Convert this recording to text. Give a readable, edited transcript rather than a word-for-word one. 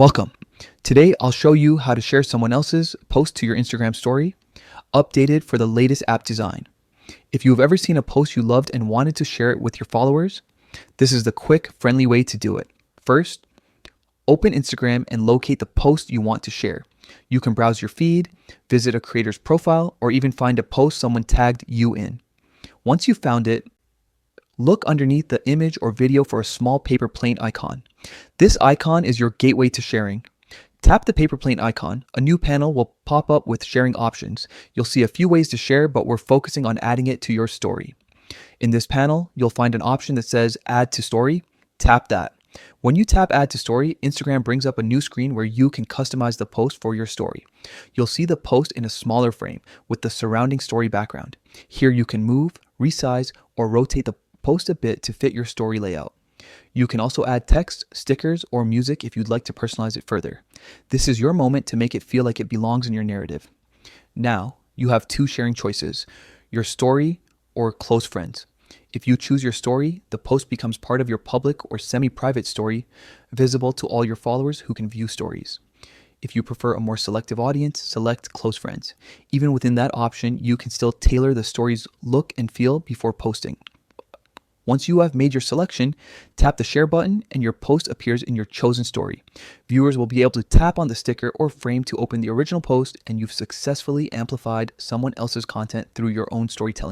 Welcome. Today I'll show you how to share someone else's post to your Instagram story, updated for the latest app design. If you've ever seen a post you loved and wanted to share it with your followers, this is the quick, friendly way to do it. First, open Instagram and locate the post you want to share. You can browse your feed, visit a creator's profile, or even find a post someone tagged you in. Once you've found it, look underneath the image or video for a small paper plane icon. This icon is your gateway to sharing. Tap the paper plane icon. A new panel will pop up with sharing options. You'll see a few ways to share, but we're focusing on adding it to your story. In this panel, you'll find an option that says Add to Story. Tap that. When you tap Add to Story, Instagram brings up a new screen where you can customize the post for your story. You'll see the post in a smaller frame with the surrounding story background. Here you can move, resize, or rotate the post a bit to fit your story layout. You can also add text, stickers, or music if you'd like to personalize it further. This is your moment to make it feel like it belongs in your narrative. Now, you have two sharing choices, your story or close friends. If you choose your story, the post becomes part of your public or semi-private story, visible to all your followers who can view stories. If you prefer a more selective audience, select close friends. Even within that option, you can still tailor the story's look and feel before posting. Once you have made your selection, tap the share button and your post appears in your chosen story. Viewers will be able to tap on the sticker or frame to open the original post, and you've successfully amplified someone else's content through your own storytelling.